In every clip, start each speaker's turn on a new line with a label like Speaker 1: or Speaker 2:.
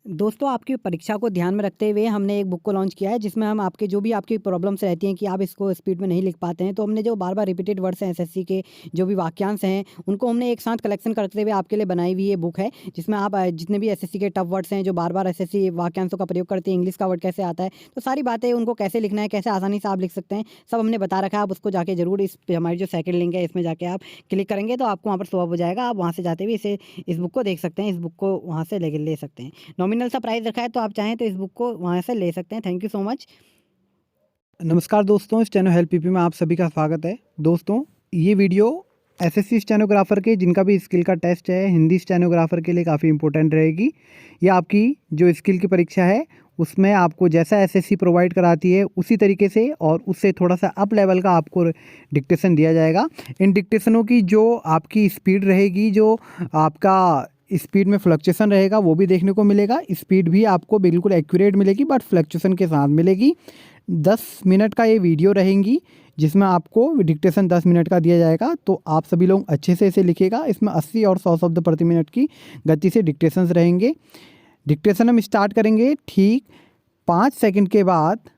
Speaker 1: दोस्तों, आपकी परीक्षा को ध्यान में रखते हुए हमने एक बुक को लॉन्च किया है जिसमें हम आपके जो भी आपकी प्रॉब्लम्स रहती हैं कि आप इसको स्पीड में नहीं लिख पाते हैं, तो हमने जो बार-बार रिपीटेड वर्ड्स हैं एसएससी के जो भी वाक्यांश हैं, उनको हमने एक साथ कलेक्शन करते हुए आपके लिए बनाई हुई ये बुक है, जिसमें आप जितने भी एसएससी के टफ वर्ड्स हैं, जो बार-बार एसएससी वाक्यांशों का प्रयोग करते हैं, इंग्लिश का वर्ड कैसे आता है, तो सारी बातें उनको कैसे लिखना है, कैसे आसानी से आप लिख सकते हैं, सब हमने बता रखा है। आप उसको जाके ज़रूर इस पे हमारी जो सेकंड लिंक है, इसमें जाके आप क्लिक करेंगे तो आपको वहाँ पर शो ऑफ हो जाएगा। आप वहाँ से जाते हुए इस बुक को देख सकते हैं, इस बुक को वहाँ से ले सकते हैं। नॉमिनल सा प्राइस रखा है, तो आप चाहें तो इस बुक को वहाँ से ले सकते हैं। Thank you so much.
Speaker 2: नमस्कार दोस्तों, इस चैनल हेल्प पीपी में आप सभी का स्वागत है। दोस्तों, ये वीडियो एसएससी स्टेनोग्राफर के जिनका भी स्किल का टेस्ट है, हिंदी स्टेनोग्राफर के लिए काफ़ी इंपॉर्टेंट रहेगी। ये आपकी जो स्किल की परीक्षा है उसमें आपको जैसा एसएससी प्रोवाइड कराती है उसी तरीके से और उससे थोड़ा सा अप लेवल का आपको डिक्टेशन दिया जाएगा। इन डिक्टेशनों की जो आपकी स्पीड रहेगी, जो आपका स्पीड में फ्लक्चुएशन रहेगा वो भी देखने को मिलेगा। स्पीड भी आपको बिल्कुल एक्यूरेट मिलेगी बट फ्लक्चुएशन के साथ मिलेगी। 10 मिनट का ये वीडियो रहेंगी जिसमें आपको डिक्टेशन 10 मिनट का दिया जाएगा, तो आप सभी लोग अच्छे से इसे लिखिएगा। इसमें 80 और 100 शब्द प्रति मिनट की गति से डिक्टेशंस रहेंगे। डिक्टेशन हम स्टार्ट करेंगे ठीक 5 सेकंड के बाद।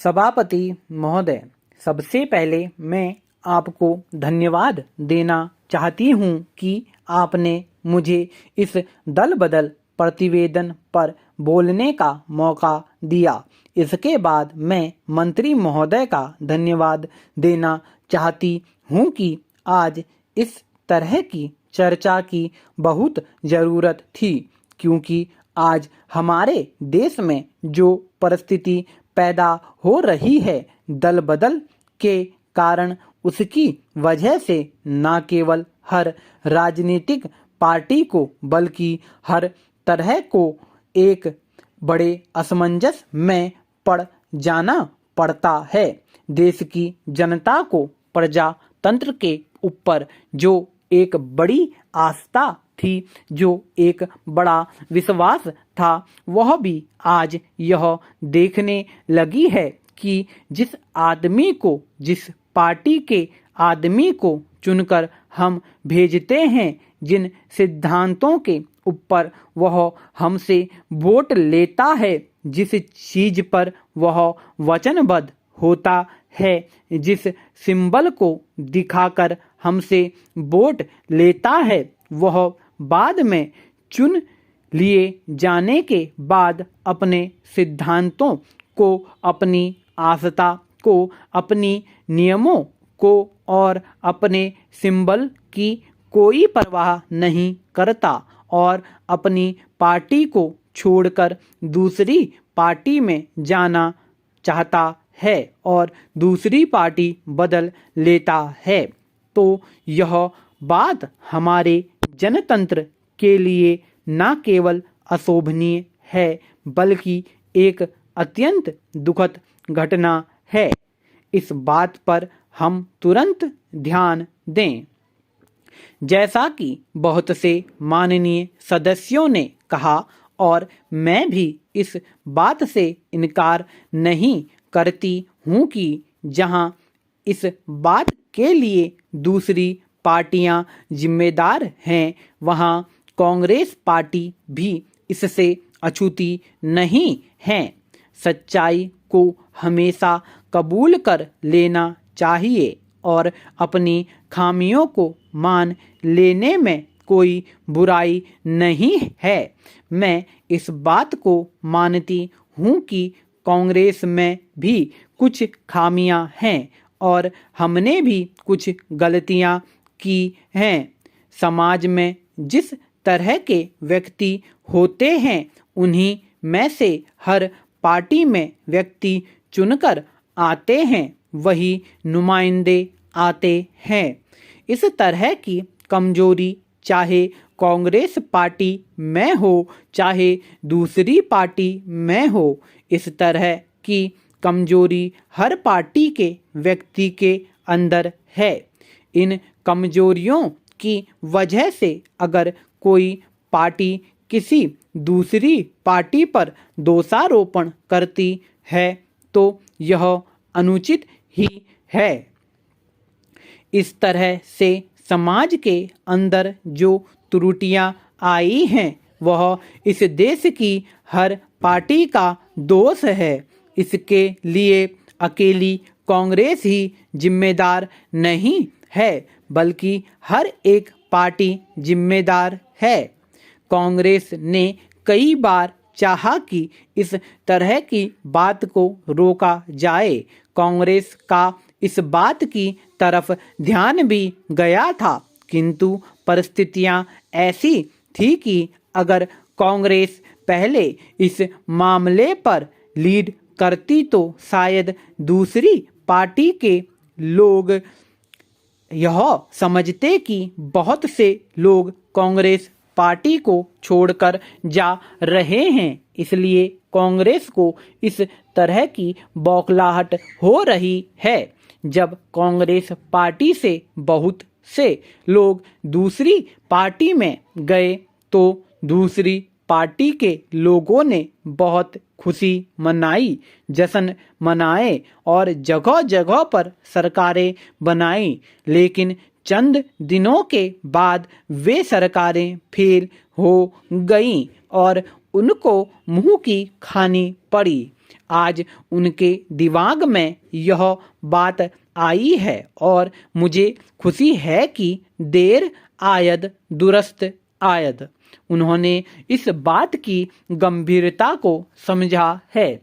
Speaker 3: सभापति महोदय, सबसे पहले मैं आपको धन्यवाद देना चाहती हूं कि आपने मुझे इस दल बदल प्रतिवेदन पर बोलने का मौका दिया। इसके बाद मैं मंत्री महोदय का धन्यवाद देना चाहती हूं कि आज इस तरह की चर्चा की बहुत ज़रूरत थी, क्योंकि आज हमारे देश में जो परिस्थिति पैदा हो रही है, दल बदल के कारण, उसकी वजह से न केवल हर राजनीतिक पार्टी को बल्कि हर तरह को एक बड़े असमंजस में पड़ जाना पड़ता है। देश की जनता को प्रजातंत्र के ऊपर जो एक बड़ी आस्था थी, जो एक बड़ा विश्वास था, वह भी आज यह देखने लगी है कि जिस आदमी को, जिस पार्टी के आदमी को चुनकर हम भेजते हैं, जिन सिद्धांतों के ऊपर वह हमसे वोट लेता है, जिस चीज पर वह वचनबद्ध होता है, जिस सिंबल को दिखाकर हमसे वोट लेता है, वह बाद में चुन लिए जाने के बाद अपने सिद्धांतों को, अपनी आस्था को, अपनी नियमों को और अपने सिंबल की कोई परवाह नहीं करता और अपनी पार्टी को छोड़कर दूसरी पार्टी में जाना चाहता है और दूसरी पार्टी बदल लेता है। तो यह बात हमारे जनतंत्र के लिए न केवल अशोभनीय है बल्कि एक अत्यंत दुखद घटना है। इस बात पर हम तुरंत ध्यान दें। जैसा कि बहुत से माननीय सदस्यों ने कहा और मैं भी इस बात से इनकार नहीं करती हूं कि जहां इस बात के लिए दूसरी पार्टियां जिम्मेदार हैं, वहां कांग्रेस पार्टी भी इससे अछूती नहीं है। सच्चाई को हमेशा कबूल कर लेना चाहिए और अपनी खामियों को मान लेने में कोई बुराई नहीं है। मैं इस बात को मानती हूँ कि कांग्रेस में भी कुछ खामियां हैं और हमने भी कुछ गलतियां की हैं। समाज में जिस तरह के व्यक्ति होते हैं, उन्हीं में से हर पार्टी में व्यक्ति चुनकर आते हैं, वही नुमाइंदे आते हैं। इस तरह की कमजोरी चाहे कांग्रेस पार्टी में हो चाहे दूसरी पार्टी में हो, इस तरह की कमजोरी हर पार्टी के व्यक्ति के अंदर है। इन कमजोरियों की वजह से अगर कोई पार्टी किसी दूसरी पार्टी पर दोषारोपण करती है तो यह अनुचित ही है। इस तरह से समाज के अंदर जो त्रुटियां आई हैं वह इस देश की हर पार्टी का दोष है। इसके लिए अकेली कांग्रेस ही जिम्मेदार नहीं है, बल्कि हर एक पार्टी जिम्मेदार है। कांग्रेस ने कई बार चाहा कि इस तरह की बात को रोका जाए। कांग्रेस का इस बात की तरफ ध्यान भी गया था, किंतु परिस्थितियां ऐसी थी कि अगर कांग्रेस पहले इस मामले पर लीड करती तो शायद दूसरी पार्टी के लोग यह समझते कि बहुत से लोग कांग्रेस पार्टी को छोड़कर जा रहे हैं, इसलिए कांग्रेस को इस तरह की बौखलाहट हो रही है। जब कांग्रेस पार्टी से बहुत से लोग दूसरी पार्टी में गए तो दूसरी पार्टी के लोगों ने बहुत खुशी मनाई, जश्न मनाए और जगह जगह पर सरकारें बनाई, लेकिन चंद दिनों के बाद वे सरकारें फेल हो गईं और उनको मुंह की खानी पड़ी। आज उनके दिमाग में यह बात आई है और मुझे खुशी है कि देर आयद दुरुस्त आयद। उन्होंने इस बात की गंभीरता को समझा है।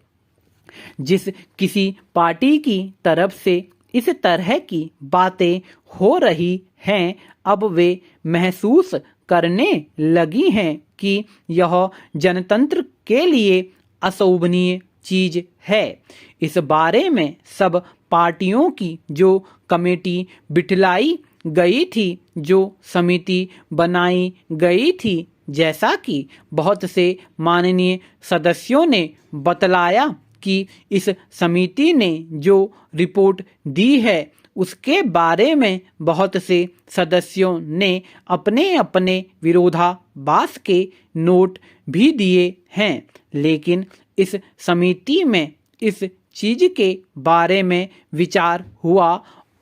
Speaker 3: जिस किसी पार्टी की तरफ से इस तरह की बातें हो रही हैं, अब वे महसूस करने लगी हैं कि यह जनतंत्र के लिए अशोभनीय चीज है। इस बारे में सब पार्टियों की जो कमेटी बिठलाई गई थी, जो समिति बनाई गई थी, जैसा कि बहुत से माननीय सदस्यों ने बतलाया कि इस समिति ने जो रिपोर्ट दी है उसके बारे में बहुत से सदस्यों ने अपने अपने विरोधाभास के नोट भी दिए हैं, लेकिन इस समिति में इस चीज के बारे में विचार हुआ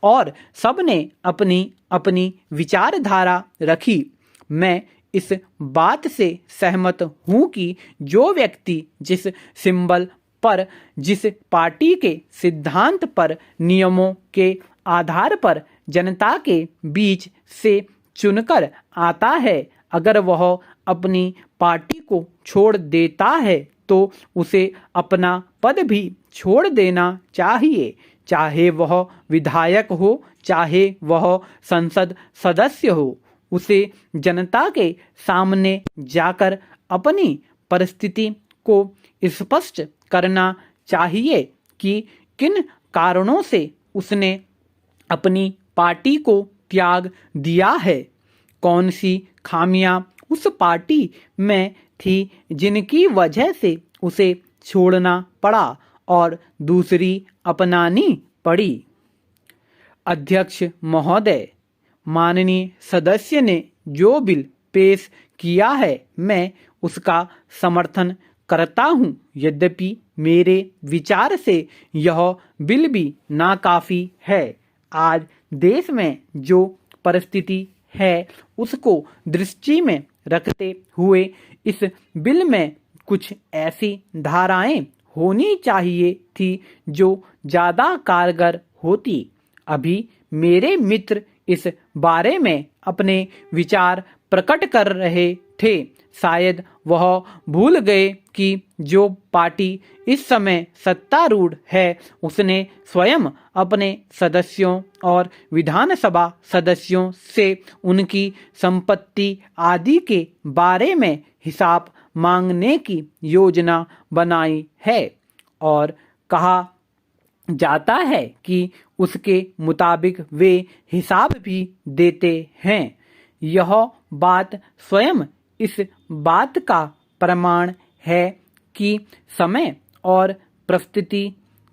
Speaker 3: और सबने अपनी अपनी विचारधारा रखी। मैं इस बात से सहमत हूं कि जो व्यक्ति जिस सिंबल पर, जिस पार्टी के सिद्धांत पर, नियमों के आधार पर जनता के बीच से चुनकर आता है, अगर वह अपनी पार्टी को छोड़ देता है तो उसे अपना पद भी छोड़ देना चाहिए, चाहे वह विधायक हो, चाहे वह संसद सदस्य हो। उसे जनता के सामने जाकर अपनी परिस्थिति को स्पष्ट करना चाहिए कि किन कारणों से उसने अपनी पार्टी को त्याग दिया है, कौन सी खामियां उस पार्टी में थी जिनकी वजह से उसे छोड़ना पड़ा और दूसरी अपनानी पड़ी। अध्यक्ष महोदय, माननीय सदस्य ने जो बिल पेश किया है मैं उसका समर्थन करता हूं, यद्यपि मेरे विचार से यह बिल भी नाकाफी है। आज देश में जो परिस्थिति है उसको दृष्टि में रखते हुए इस बिल में कुछ ऐसी धाराएं होनी चाहिए थी जो ज़्यादा कारगर होती। अभी मेरे मित्र इस बारे में अपने विचार प्रकट कर रहे थे। शायद वह भूल गए कि जो पार्टी इस समय सत्तारूढ़ है उसने स्वयं अपने सदस्यों और विधानसभा सदस्यों से उनकी संपत्ति आदि के बारे में हिसाब मांगने की योजना बनाई है और कहा जाता है कि उसके मुताबिक वे हिसाब भी देते हैं। यह बात स्वयं इस बात का प्रमाण है कि समय और परिस्थिति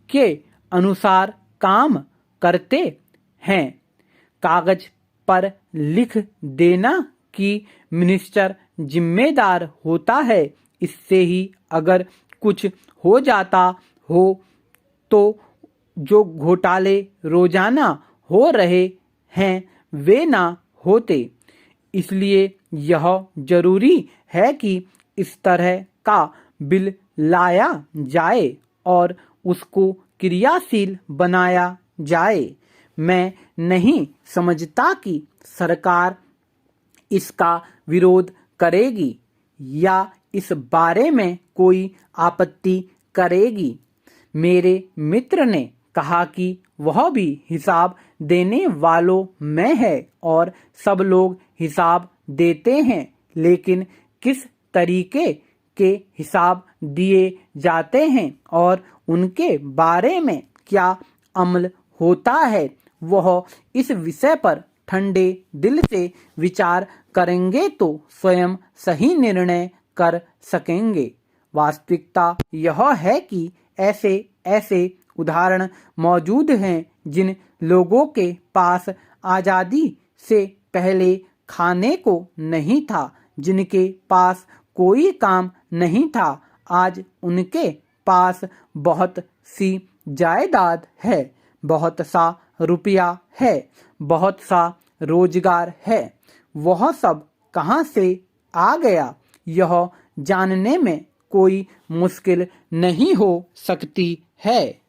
Speaker 3: के अनुसार काम करते हैं। कागज पर लिख देना कि मिनिस्टर जिम्मेदार होता है, इससे ही अगर कुछ हो जाता हो तो जो घोटाले रोजाना हो रहे हैं वे ना होते। इसलिए यह जरूरी है कि इस तरह का बिल लाया जाए और उसको क्रियाशील बनाया जाए। मैं नहीं समझता कि सरकार इसका विरोध करेगी या इस बारे में कोई आपत्ति करेगी। मेरे मित्र ने कहा कि वह भी हिसाब देने वालों में है और सब लोग हिसाब देते हैं, लेकिन किस तरीके के हिसाब दिए जाते हैं और उनके बारे में क्या अमल होता है, वह इस विषय पर ठंडे दिल से विचार करेंगे तो स्वयं सही निर्णय कर सकेंगे। वास्तविकता यह है कि ऐसे ऐसे उदाहरण मौजूद हैं जिन लोगों के पास आज़ादी से पहले खाने को नहीं था, जिनके पास कोई काम नहीं था, आज उनके पास बहुत सी जायदाद है, बहुत सा रुपया है, बहुत सा रोजगार है। वह सब कहाँ से आ गया, यह जानने में कोई मुश्किल नहीं हो सकती है।